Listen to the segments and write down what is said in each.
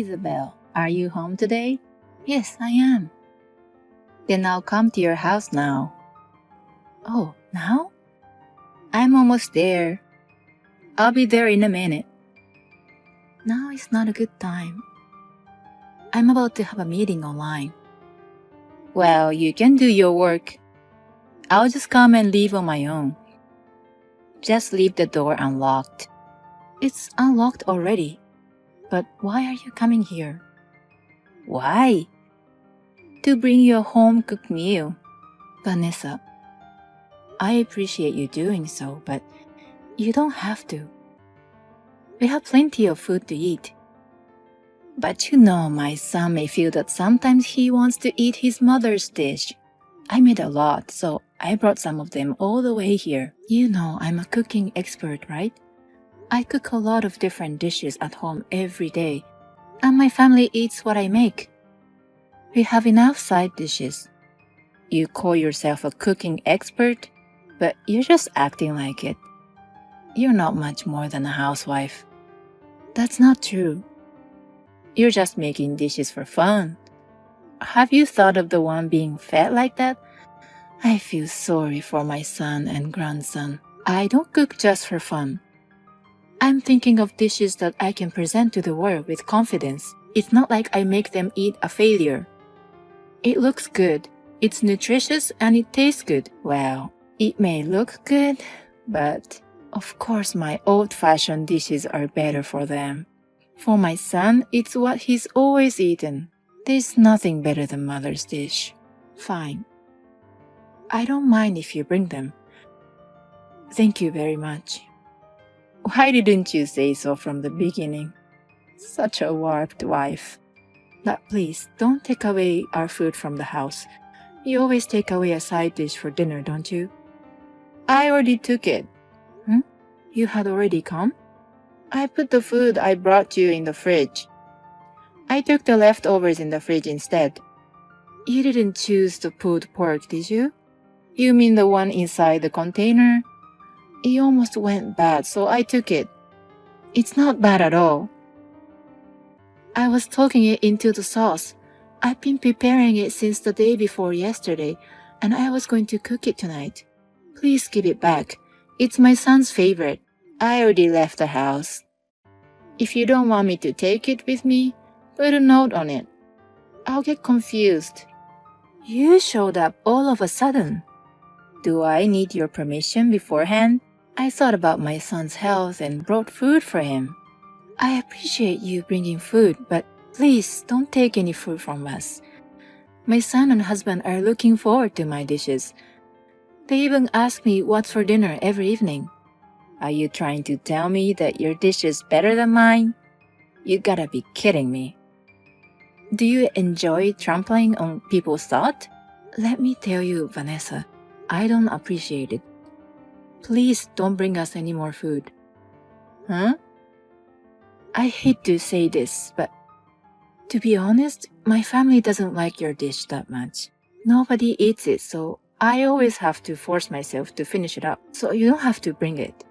Isabel, are you home today? Yes, I am. Then I'll come to your house now. Oh, now? I'm almost there. I'll be there in a minute. Now is not a good time. I'm about to have a meeting online. Well, you can do your work. I'll just come and leave on my own. Just leave the door unlocked. It's unlocked already. But why are you coming here? Why? To bring you a home-cooked meal. Vanessa, I appreciate you doing so, but you don't have to. We have plenty of food to eat. But you know, my son may feel that sometimes he wants to eat his mother's dish. I made a lot, so I brought some of them all the way here. You know, I'm a cooking expert, right? I cook a lot of different dishes at home every day, and my family eats what I make. We have enough side dishes. You call yourself a cooking expert, but you're just acting like it. You're not much more than a housewife. That's not true. You're just making dishes for fun. Have you thought of the one being fed like that? I feel sorry for my son and grandson. I don't cook just for fun. I'm thinking of dishes that I can present to the world with confidence. It's not like I make them eat a failure. It looks good, it's nutritious, and it tastes good. Well, it may look good, but of course my old-fashioned dishes are better for them. For my son, it's what he's always eaten. There's nothing better than mother's dish. Fine. I don't mind if you bring them. Thank you very much. Why didn't you say so from the beginning? Such a warped wife. But please, don't take away our food from the house. You always take away a side dish for dinner, don't you? I already took it. You had already come? I put the food I brought you in the fridge. I took the leftovers in the fridge instead. You didn't choose the pulled pork, did you? You mean the one inside the container? It almost went bad, so I took it. It's not bad at all. I was talking it into the sauce. I've been preparing it since the day before yesterday, and I was going to cook it tonight. Please give it back. It's my son's favorite. I already left the house. If you don't want me to take it with me, put a note on it. I'll get confused. You showed up all of a sudden. Do I need your permission beforehand? I thought about my son's health and brought food for him. I appreciate you bringing food, but please don't take any food from us. My son and husband are looking forward to my dishes. They even ask me what's for dinner every evening. Are you trying to tell me that your dish is better than mine? You gotta be kidding me. Do you enjoy trampling on people's thought? Let me tell you, Vanessa, I don't appreciate it. Please don't bring us any more food. Huh? I hate to say this, but to be honest, my family doesn't like your dish that much. Nobody eats it, so I always have to force myself to finish it up, so you don't have to bring it.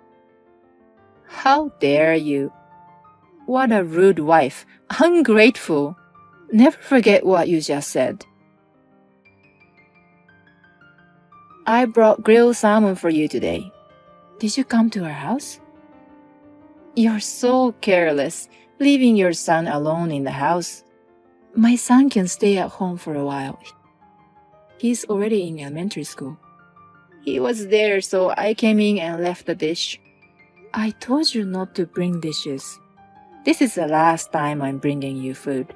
How dare you? What a rude wife. Ungrateful. Never forget what you just said. I brought grilled salmon for you today. Did you come to our house? You're so careless, leaving your son alone in the house. My son can stay at home for a while. He's already in elementary school. He was there, so I came in and left the dish. I told you not to bring dishes. This is the last time I'm bringing you food.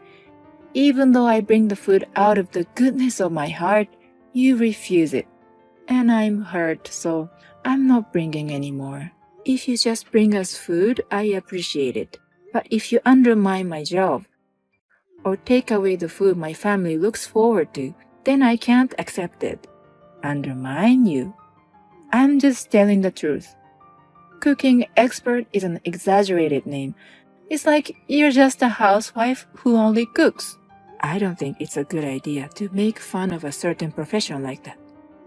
Even though I bring the food out of the goodness of my heart, you refuse it. And I'm hurt, so I'm not bringing any more. If you just bring us food, I appreciate it. But if you undermine my job, or take away the food my family looks forward to, then I can't accept it. Undermine you? I'm just telling the truth. Cooking expert is an exaggerated name. It's like you're just a housewife who only cooks. I don't think it's a good idea to make fun of a certain profession like that.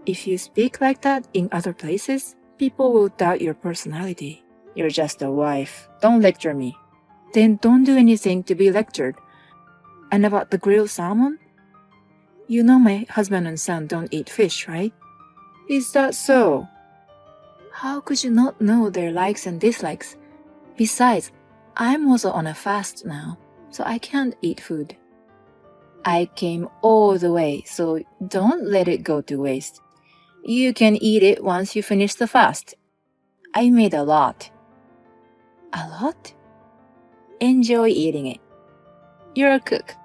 If you speak like that in other places, people will doubt your personality. You're just a wife. Don't lecture me. Then don't do anything to be lectured. And about the grilled salmon? You know my husband and son don't eat fish, right? Is that so? How could you not know their likes and dislikes? Besides, I'm also on a fast now, so I can't eat food. I came all the way, so don't let it go to waste. You can eat it once you finish the fast. I made a lot. A lot? Enjoy eating it. You're a cook.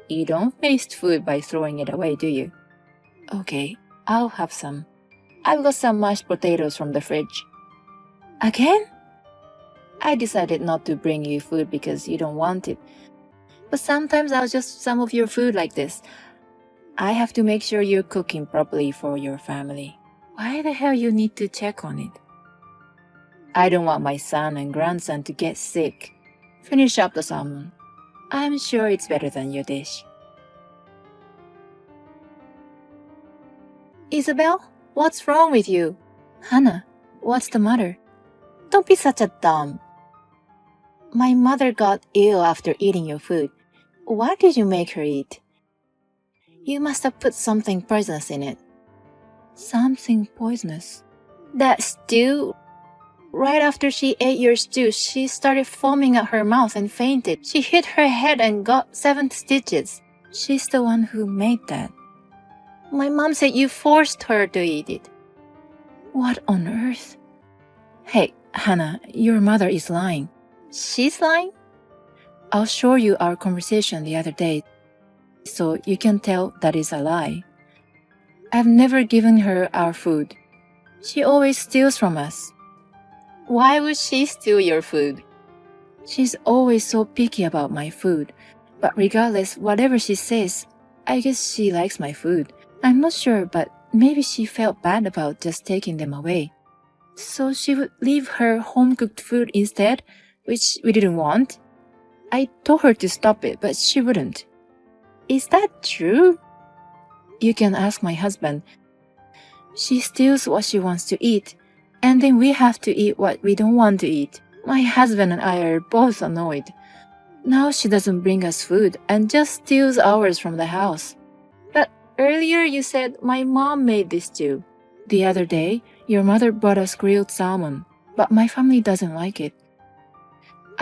You don't waste food by throwing it away, do you? Okay, I'll have some. I've got some mashed potatoes from the fridge. Again? I decided not to bring you food because you don't want it. But sometimes I'll just some of your food like this. I have to make sure you're cooking properly for your family. Why the hell you need to check on it? I don't want my son and grandson to get sick. Finish up the salmon. I'm sure it's better than your dish. Isabel, what's wrong with you? Hannah, what's the matter? Don't be such a dumb. My mother got ill after eating your food. What did you make her eat? You must have put something poisonous in it. Something poisonous? That stew? Right after she ate your stew, she started foaming at her mouth and fainted. She hit her head and got 7 stitches. She's the one who made that. My mom said you forced her to eat it. What on earth? Hey, Hannah, your mother is lying. She's lying? I'll show you our conversation the other day, so you can tell that is a lie. I've never given her our food. She always steals from us. Why would she steal your food? She's always so picky about my food, but regardless, whatever she says, I guess she likes my food. I'm not sure, but maybe she felt bad about just taking them away. So she would leave her home-cooked food instead, which we didn't want. I told her to stop it, but she wouldn't. Is that true? You can ask my husband. She steals what she wants to eat, and then we have to eat what we don't want to eat. My husband and I are both annoyed. Now she doesn't bring us food and just steals ours from the house. But earlier you said my mom made this too. The other day, your mother brought us grilled salmon, but my family doesn't like it.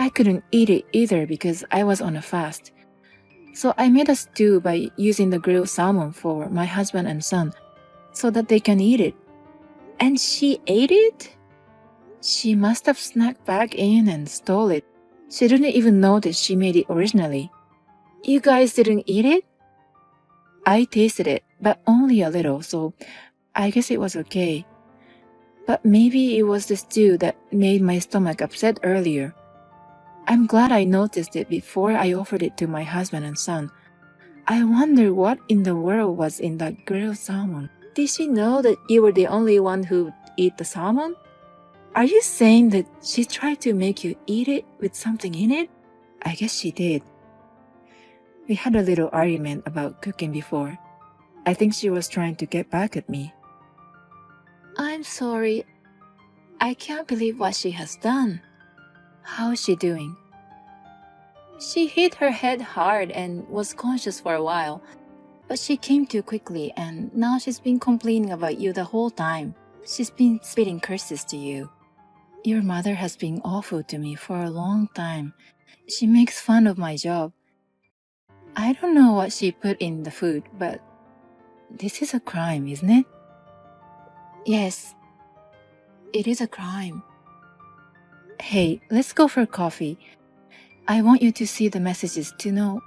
I couldn't eat it either because I was on a fast. So I made a stew by using the grilled salmon for my husband and son so that they can eat it. And she ate it? She must have snuck back in and stole it. She didn't even notice she made it originally. You guys didn't eat it? I tasted it, but only a little, so I guess it was okay. But maybe it was the stew that made my stomach upset earlier. I'm glad I noticed it before I offered it to my husband and son. I wonder what in the world was in that grilled salmon. Did she know that you were the only one who ate the salmon? Are you saying that she tried to make you eat it with something in it? I guess she did. We had a little argument about cooking before. I think she was trying to get back at me. I'm sorry. I can't believe what she has done. How is she doing? She hit her head hard and was conscious for a while, but she came to quickly and now she's been complaining about you the whole time. She's been spitting curses to you. Your mother has been awful to me for a long time. She makes fun of my job. I don't know what she put in the food, but this is a crime, isn't it? Yes, it is a crime. Hey, let's go for coffee. I want you to see the messages to know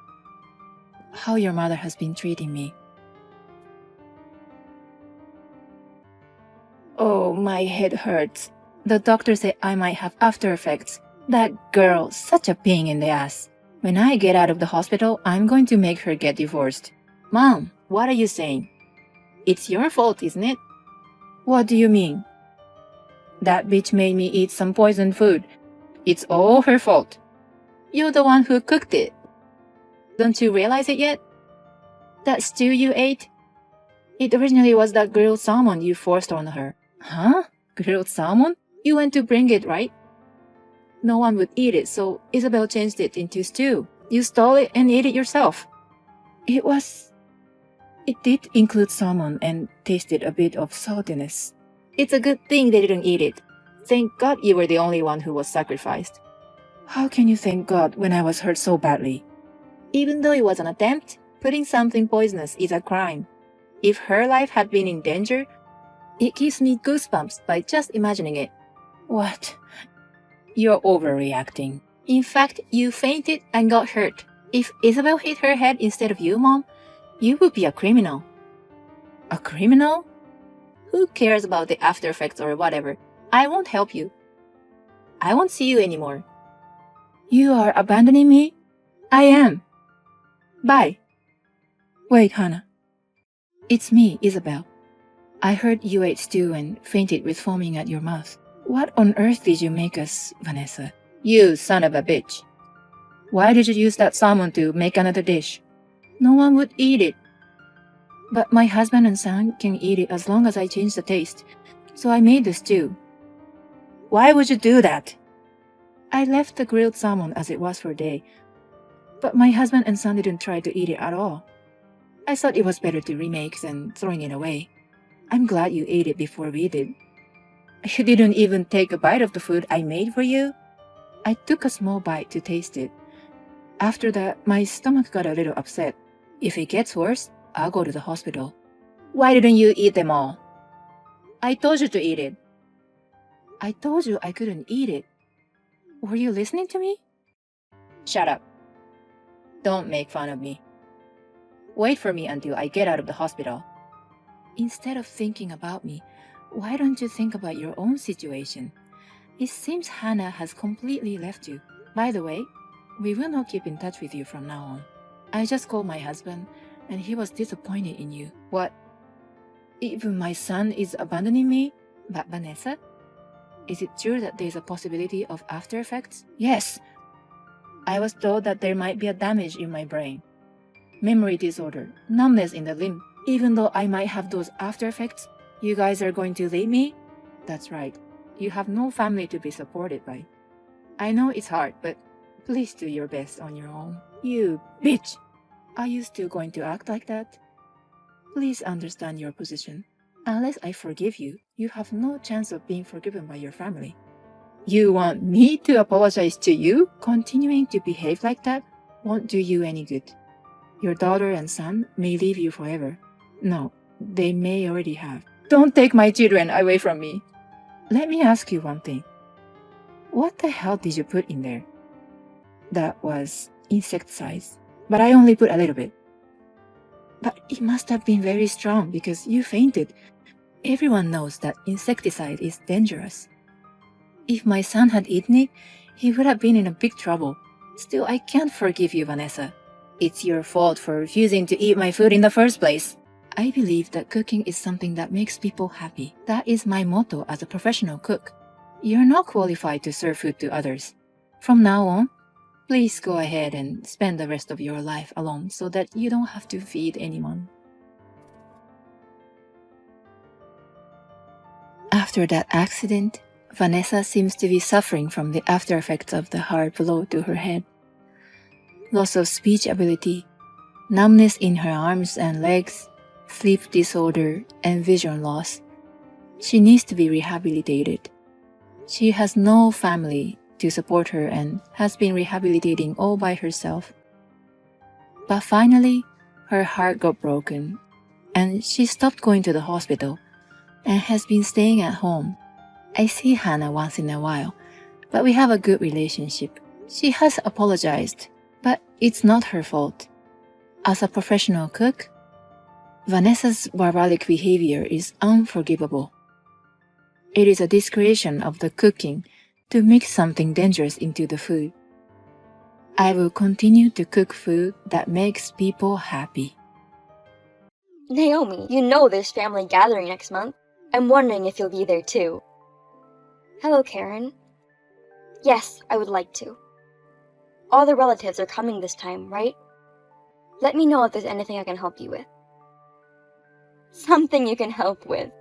how your mother has been treating me. Oh, my head hurts. The doctor said I might have after effects. That girl, such a pain in the ass. When I get out of the hospital, I'm going to make her get divorced. Mom, what are you saying? It's your fault, isn't it? What do you mean? That bitch made me eat some poisoned food. It's all her fault. You're the one who cooked it. Don't you realize it yet? That stew you ate? It originally was that grilled salmon you forced on her. Huh? Grilled salmon? You went to bring it, right? No one would eat it, so Isabel changed it into stew. You stole it and ate it yourself. It did include salmon and tasted a bit of saltiness. It's a good thing they didn't eat it. Thank God you were the only one who was sacrificed. How can you thank God when I was hurt so badly? Even though it was an attempt, putting something poisonous is a crime. If her life had been in danger, it gives me goosebumps by just imagining it. What? You're overreacting. In fact, you fainted and got hurt. If Isabel hit her head instead of you, Mom, you would be a criminal. A criminal? Who cares about the after effects or whatever? I won't help you. I won't see you anymore. You are abandoning me? I am. Bye. Wait, Hannah. It's me, Isabel. I heard you ate stew and fainted with foaming at your mouth. What on earth did you make us, Vanessa? You son of a bitch. Why did you use that salmon to make another dish? No one would eat it. But my husband and son can eat it as long as I change the taste. So I made the stew. Why would you do that? I left the grilled salmon as it was for a day. But my husband and son didn't try to eat it at all. I thought it was better to remake than throwing it away. I'm glad you ate it before we did. You didn't even take a bite of the food I made for you? I took a small bite to taste it. After that, my stomach got a little upset. If it gets worse, I'll go to the hospital. Why didn't you eat them all? I told you to eat it. I told you I couldn't eat it. Were you listening to me? Shut up. Don't make fun of me. Wait for me until I get out of the hospital. Instead of thinking about me, why don't you think about your own situation? It seems Hannah has completely left you. By the way, we will not keep in touch with you from now on. I just called my husband, and he was disappointed in you. What? Even my son is abandoning me? But Vanessa? Is it true that there is a possibility of after effects? Yes. I was told that there might be a damage in my brain. Memory disorder, numbness in the limb. Even though I might have those after effects, you guys are going to leave me? That's right. You have no family to be supported by. I know it's hard, but please do your best on your own. You bitch! Are you still going to act like that? Please understand your position. Unless I forgive you, you have no chance of being forgiven by your family. You want me to apologize to you? Continuing to behave like that won't do you any good. Your daughter and son may leave you forever. No, they may already have. Don't take my children away from me. Let me ask you one thing. What the hell did you put in there? That was insecticides, but I only put a little bit. But it must have been very strong because you fainted. Everyone knows that insecticide is dangerous. If my son had eaten it, he would have been in a big trouble. Still, I can't forgive you, Vanessa. It's your fault for refusing to eat my food in the first place. I believe that cooking is something that makes people happy. That is my motto as a professional cook. You're not qualified to serve food to others. From now on, please go ahead and spend the rest of your life alone so that you don't have to feed anyone. After that accident, Vanessa seems to be suffering from the after effects of the hard blow to her head. Loss of speech ability, numbness in her arms and legs, sleep disorder, and vision loss. She needs to be rehabilitated. She has no family to support her and has been rehabilitating all by herself. But finally, her heart got broken, and she stopped going to the hospital and has been staying at home. I see Hannah once in a while, but we have a good relationship. She has apologized, but it's not her fault. As a professional cook, Vanessa's barbaric behavior is unforgivable. It is a discretion of the cooking to mix something dangerous into the food. I will continue to cook food that makes people happy. Naomi, you know there's family gathering next month. I'm wondering if you'll be there too. Hello, Karen. Yes, I would like to. All the relatives are coming this time, right? Let me know if there's anything I can help you with. Something you can help with.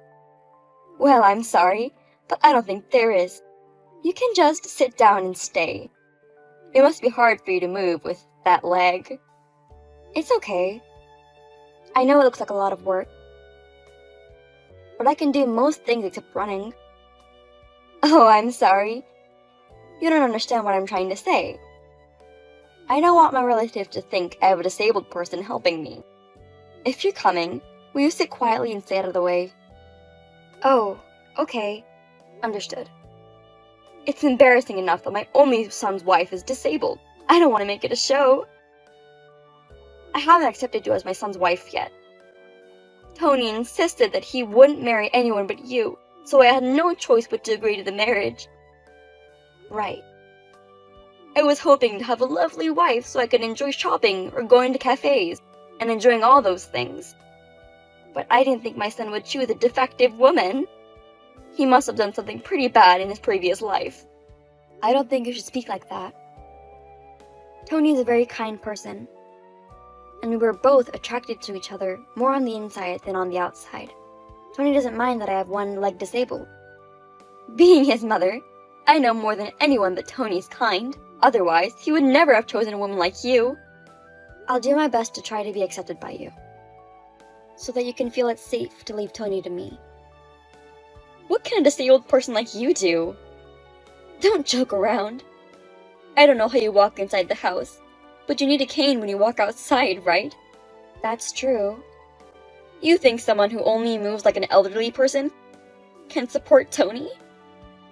Well, I'm sorry, but I don't think there is. You can just sit down and stay. It must be hard for you to move with That leg. It's okay. I know it looks like a lot of work, but I can do most things except running. Oh, I'm sorry. You don't understand what I'm trying to say. I don't want my relatives to think I have a disabled person helping me. If you're coming, will you sit quietly and stay out of the way? Oh, okay. Understood. It's embarrassing enough that my only son's wife is disabled. I don't want to make it a show. I haven't accepted you as my son's wife yet. Tony insisted that he wouldn't marry anyone but you, so I had no choice but to agree to the marriage. Right. I was hoping to have a lovely wife so I could enjoy shopping or going to cafes and enjoying all those things. But I didn't think my son would choose a defective woman. He must have done something pretty bad in his previous life. I don't think you should speak like that. Tony is a very kind person, and we were both attracted to each other more on the inside than on the outside. Tony doesn't mind that I have one leg disabled. Being his mother, I know more than anyone that Tony's kind. Otherwise, he would never have chosen a woman like you. I'll do my best to try to be accepted by you, so that you can feel it's safe to leave Tony to me. What can a disabled person like you do? Don't joke around. I don't know how you walk inside the house, but you need a cane when you walk outside, right? That's true. You think someone who only moves like an elderly person can support Tony?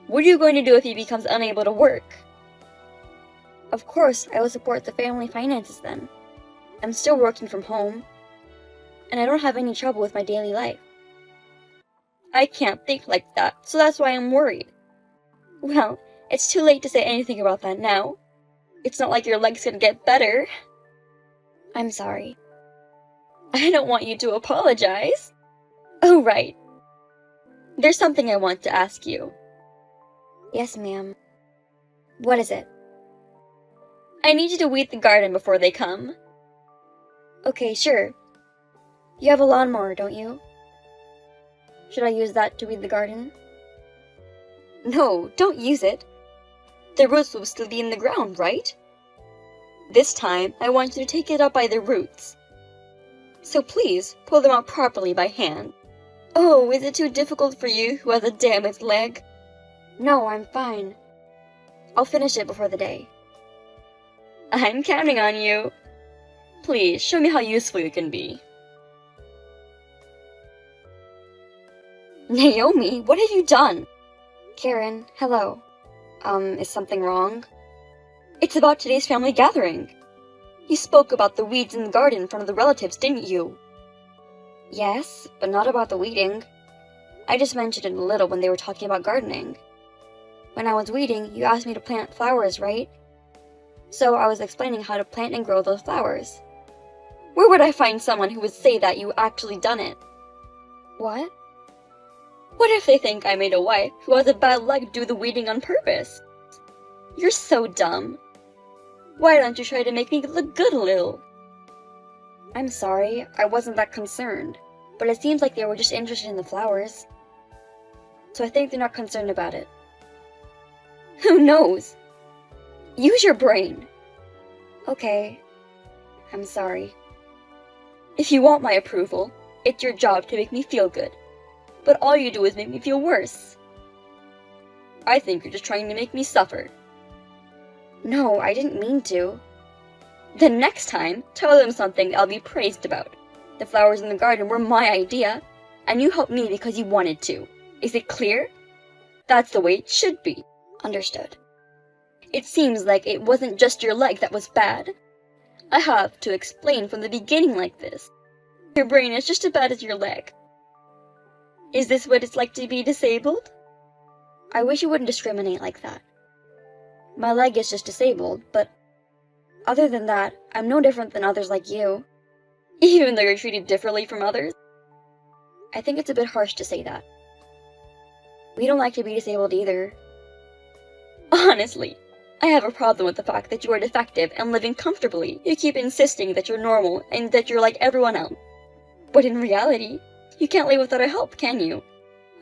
What are you going to do if he becomes unable to work? Of course, I will support the family finances then. I'm still working from home, and I don't have any trouble with my daily life. I can't think like that, so that's why I'm worried. Well, it's too late to say anything about that now. It's not like your leg's gonna get better. I'm sorry. I don't want you to apologize. Oh, right. There's something I want to ask you. Yes, ma'am. What is it? I need you to weed the garden before they come. Okay, sure. You have a lawnmower, don't you? Should I use that to weed the garden? No, don't use it. The roots will still be in the ground, right? This time, I want you to take it up by the roots. So please, pull them out properly by hand. Oh, is it too difficult for you who has a damaged leg? No, I'm fine. I'll finish it before the day. I'm counting on you. Please, show me how useful you can be. Naomi, what have you done? Karen, hello. Is something wrong? It's about today's family gathering. You spoke about the weeds in the garden in front of the relatives, didn't you? Yes, but not about the weeding. I just mentioned it a little when they were talking about gardening. When I was weeding, you asked me to plant flowers, right? So I was explaining how to plant and grow those flowers. Where would I find someone who would say that you actually done it? What? What if they think I made a wife who has a bad leg do the weeding on purpose? You're so dumb. Why don't you try to make me look good a little? I'm sorry, I wasn't that concerned, but it seems like they were just interested in the flowers. So I think they're not concerned about it. Who knows? Use your brain. Okay, I'm sorry. If you want my approval, it's your job to make me feel good. But all you do is make me feel worse. I think you're just trying to make me suffer. No, I didn't mean to. Then next time, tell them something I'll be praised about. The flowers in the garden were my idea, and you helped me because you wanted to. Is it clear? That's the way it should be. Understood. It seems like it wasn't just your leg that was bad. I have to explain from the beginning like this. Your brain is just as bad as your leg. Is this what it's like to be disabled? I wish you wouldn't discriminate like that. My leg is just disabled, but other than that, I'm no different than others like you. Even though you're treated differently from others? I think it's a bit harsh to say that. We don't like to be disabled either. Honestly, I have a problem with the fact that you are defective and living comfortably. You keep insisting that you're normal and that you're like everyone else. But in reality, you can't live without a help, can you?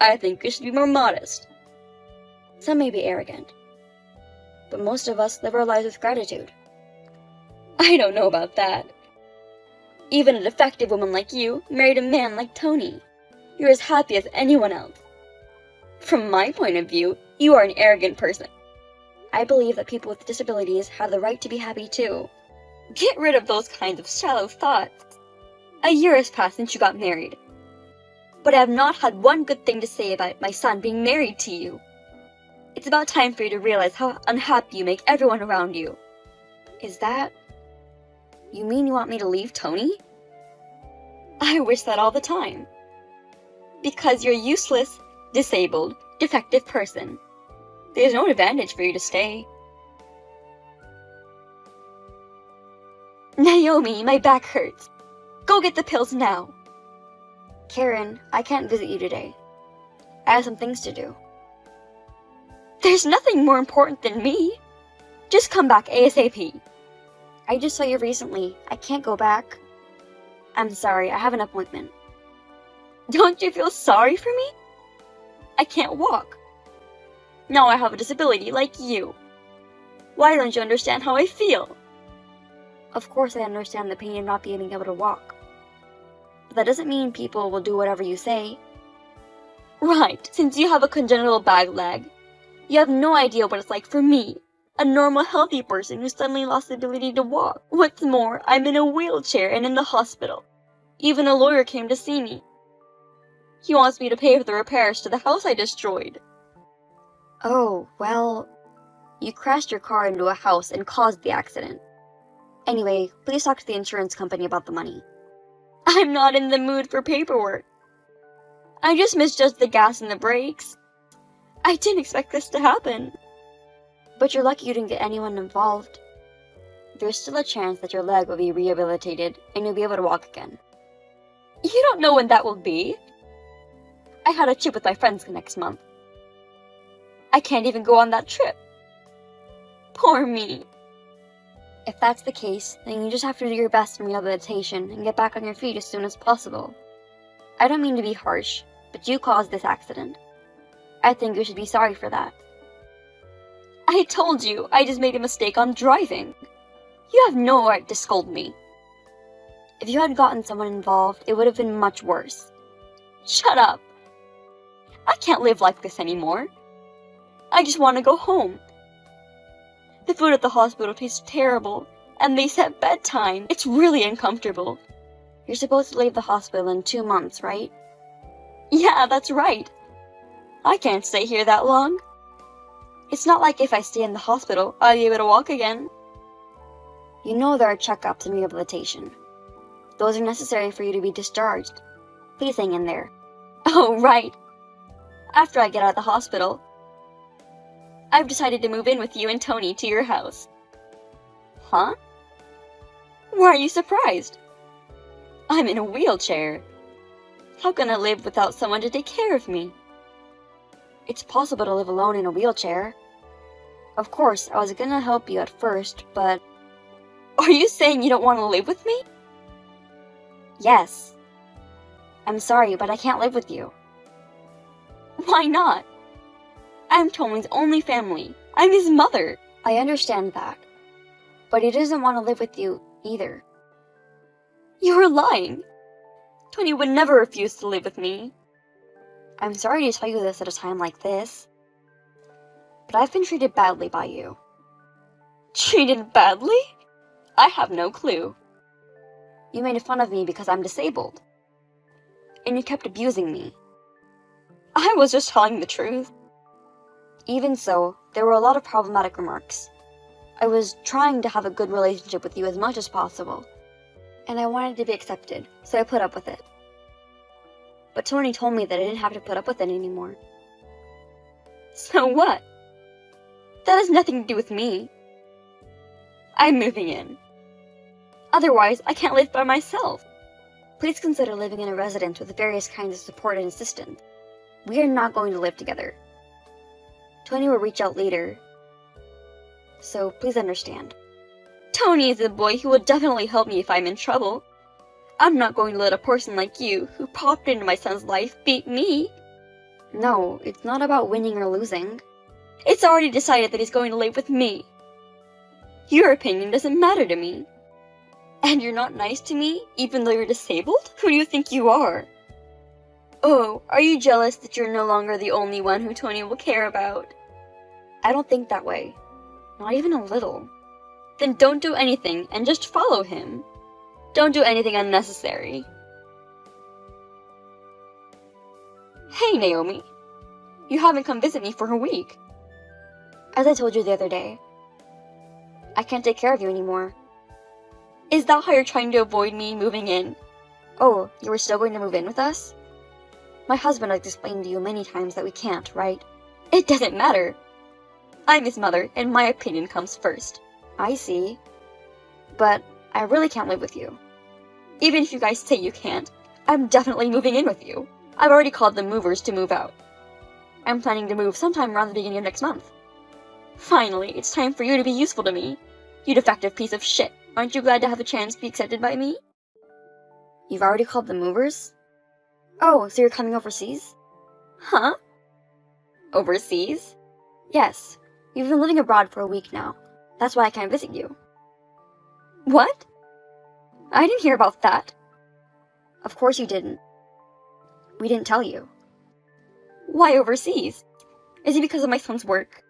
I think you should be more modest. Some may be arrogant, but most of us live our lives with gratitude. I don't know about that. Even a defective woman like you married a man like Tony. You're as happy as anyone else. From my point of view, you are an arrogant person. I believe that people with disabilities have the right to be happy too. Get rid of those kinds of shallow thoughts. A year has passed since you got married. But I have not had one good thing to say about my son being married to you. It's about time for you to realize how unhappy you make everyone around you. Is that... You mean you want me to leave Tony? I wish that all the time. Because you're a useless, disabled, defective person. There's no advantage for you to stay. Naomi, my back hurts. Go get the pills now. Karen, I can't visit you today. I have some things to do. There's nothing more important than me. Just come back ASAP. I just saw you recently. I can't go back. I'm sorry, I have an appointment. Don't you feel sorry for me? I can't walk. Now I have a disability like you. Why don't you understand how I feel? Of course I understand the pain of not being able to walk. But that doesn't mean people will do whatever you say. Right, since you have a congenital bag leg, you have no idea what it's like for me, a normal, healthy person who suddenly lost the ability to walk. What's more, I'm in a wheelchair and in the hospital. Even a lawyer came to see me. He wants me to pay for the repairs to the house I destroyed. Oh, well, you crashed your car into a house and caused the accident. Anyway, please talk to the insurance company about the money. I'm not in the mood for paperwork. I just misjudged the gas and the brakes. I didn't expect this to happen. But you're lucky you didn't get anyone involved. There's still a chance that your leg will be rehabilitated and you'll be able to walk again. You don't know when that will be. I had a trip with my friends next month. I can't even go on that trip. Poor me. If that's the case, then you just have to do your best in rehabilitation and get back on your feet as soon as possible. I don't mean to be harsh, but you caused this accident. I think you should be sorry for that. I told you, I just made a mistake on driving. You have no right to scold me. If you had gotten someone involved, it would have been much worse. Shut up. I can't live like this anymore. I just want to go home. The food at the hospital tastes terrible, and they set bedtime. It's really uncomfortable. You're supposed to leave the hospital in 2 months, right? Yeah, that's right. I can't stay here that long. It's not like if I stay in the hospital, I'll be able to walk again. You know there are checkups and rehabilitation. Those are necessary for you to be discharged. Please hang in there. Oh, right. After I get out of the hospital, I've decided to move in with you and Tony to your house. Huh? Why are you surprised? I'm in a wheelchair. How can I live without someone to take care of me? It's possible to live alone in a wheelchair. Of course, I was gonna help you at first, but... Are you saying you don't want to live with me? Yes. I'm sorry, but I can't live with you. Why not? I'm Tony's only family. I'm his mother. I understand that. But he doesn't want to live with you, either. You're lying. Tony would never refuse to live with me. I'm sorry to tell you this at a time like this, but I've been treated badly by you. Treated badly? I have no clue. You made fun of me because I'm disabled. And you kept abusing me. I was just telling the truth. Even so, there were a lot of problematic remarks. I was trying to have a good relationship with you as much as possible, and I wanted to be accepted, so I put up with it. But Tony told me that I didn't have to put up with it anymore. So what? That has nothing to do with me. I'm moving in. Otherwise, I can't live by myself. Please consider living in a residence with various kinds of support and assistance. We are not going to live together. Tony will reach out later, so please understand. Tony is a boy who will definitely help me if I'm in trouble. I'm not going to let a person like you, who popped into my son's life, beat me. No, it's not about winning or losing. It's already decided that he's going to live with me. Your opinion doesn't matter to me. And you're not nice to me, even though you're disabled? Who do you think you are? Oh, are you jealous that you're no longer the only one who Tony will care about? I don't think that way. Not even a little. Then don't do anything and just follow him. Don't do anything unnecessary. Hey, Naomi. You haven't come visit me for a week. As I told you the other day, I can't take care of you anymore. Is that how you're trying to avoid me moving in? Oh, you were still going to move in with us? My husband has explained to you many times that we can't, right? It doesn't matter. I'm his mother, and my opinion comes first. I see. But I really can't live with you. Even if you guys say you can't, I'm definitely moving in with you. I've already called the movers to move out. I'm planning to move sometime around the beginning of next month. Finally, it's time for you to be useful to me. You defective piece of shit. Aren't you glad to have a chance to be accepted by me? You've already called the movers? Oh, so you're coming overseas? Huh? Overseas? Yes. You've been living abroad for a week now. That's why I can't visit you. What? I didn't hear about that. Of course you didn't. We didn't tell you. Why overseas? Is it because of my son's work?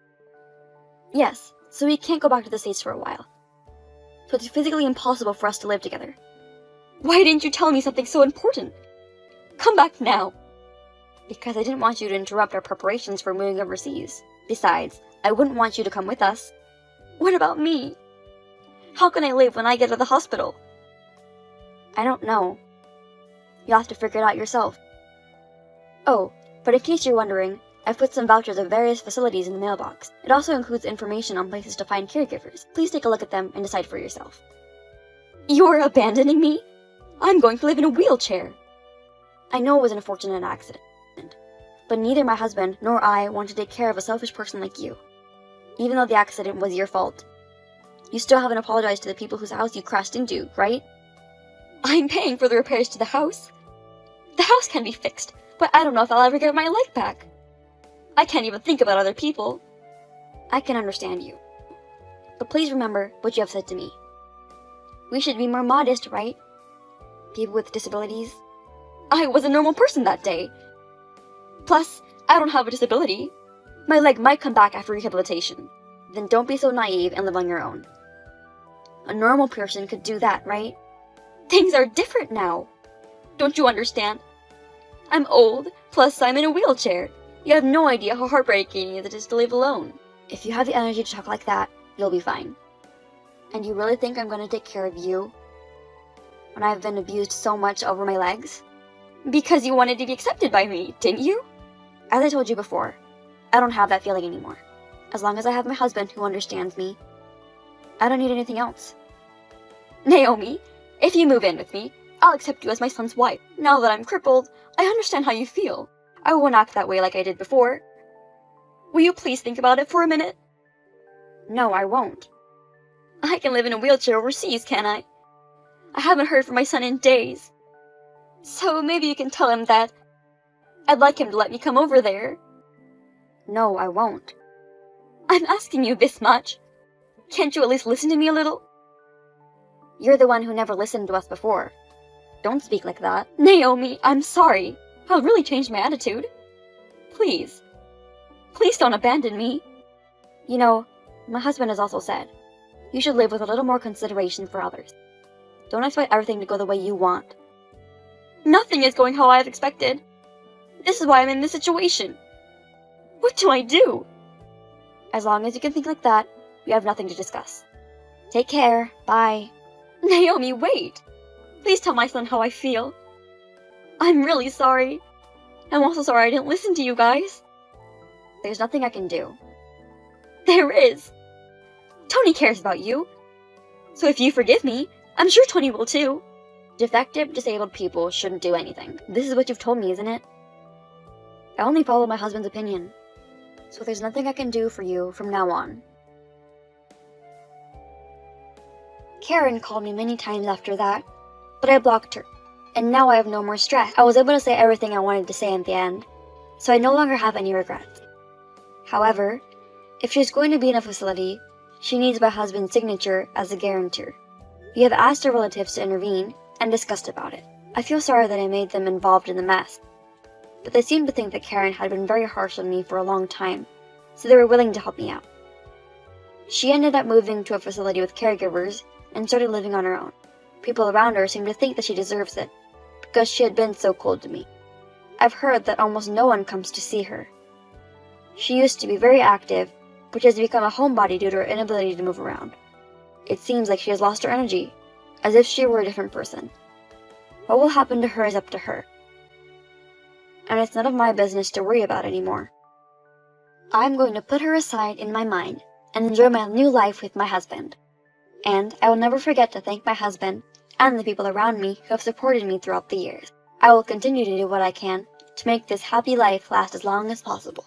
Yes, so we can't go back to the States for a while. So it's physically impossible for us to live together. Why didn't you tell me something so important? Come back now. Because I didn't want you to interrupt our preparations for moving overseas. Besides, I wouldn't want you to come with us. What about me? How can I live when I get to the hospital? I don't know. You'll have to figure it out yourself. Oh, but in case you're wondering, I've put some vouchers of various facilities in the mailbox. It also includes information on places to find caregivers. Please take a look at them and decide for yourself. You're abandoning me? I'm going to live in a wheelchair. I know it was an unfortunate accident, but neither my husband nor I want to take care of a selfish person like you. Even though the accident was your fault, you still haven't apologized to the people whose house you crashed into, right? I'm paying for the repairs to the house. The house can be fixed, but I don't know if I'll ever get my leg back. I can't even think about other people. I can understand you. But please remember what you have said to me. We should be more modest, right? People with disabilities. I was a normal person that day. Plus, I don't have a disability. My leg might come back after rehabilitation. Then don't be so naive and live on your own. A normal person could do that, right? Things are different now. Don't you understand? I'm old, plus I'm in a wheelchair. You have no idea how heartbreaking it is to live alone. If you have the energy to talk like that, you'll be fine. And you really think I'm going to take care of you when I've been abused so much over my legs? Because you wanted to be accepted by me, didn't you? As I told you before, I don't have that feeling anymore. As long as I have my husband who understands me, I don't need anything else. Naomi, if you move in with me, I'll accept you as my son's wife. Now that I'm crippled, I understand how you feel. I won't act that way like I did before. Will you please think about it for a minute? No, I won't. I can live in a wheelchair overseas, can't I? I haven't heard from my son in days. So maybe you can tell him that I'd like him to let me come over there. No, I won't. I'm asking you this much. Can't you at least listen to me a little? You're the one who never listened to us before. Don't speak like that. Naomi, I'm sorry. I'll really change my attitude. Please. Please don't abandon me. You know, my husband has also said, you should live with a little more consideration for others. Don't expect everything to go the way you want. Nothing is going how I have expected. This is why I'm in this situation. What do I do? As long as you can think like that, we have nothing to discuss. Take care. Bye. Naomi, wait. Please tell my son how I feel. I'm really sorry. I'm also sorry I didn't listen to you guys. There's nothing I can do. There is. Tony cares about you. So if you forgive me, I'm sure Tony will too. Defective, disabled people shouldn't do anything. This is what you've told me, isn't it? I only follow my husband's opinion. So there's nothing I can do for you from now on. Karen called me many times after that, but I blocked her. And now I have no more stress. I was able to say everything I wanted to say in the end, so I no longer have any regrets. However, if she's going to be in a facility, she needs my husband's signature as a guarantor. We have asked our relatives to intervene and discussed about it. I feel sorry that I made them involved in the mess, but they seem to think that Karen had been very harsh on me for a long time, so they were willing to help me out. She ended up moving to a facility with caregivers and started living on her own. People around her seem to think that she deserves it, because she had been so cold to me. I've heard that almost no one comes to see her. She used to be very active, but she has become a homebody due to her inability to move around. It seems like she has lost her energy, as if she were a different person. What will happen to her is up to her, and it's none of my business to worry about anymore. I'm going to put her aside in my mind and enjoy my new life with my husband. And I will never forget to thank my husband and the people around me who have supported me throughout the years. I will continue to do what I can to make this happy life last as long as possible.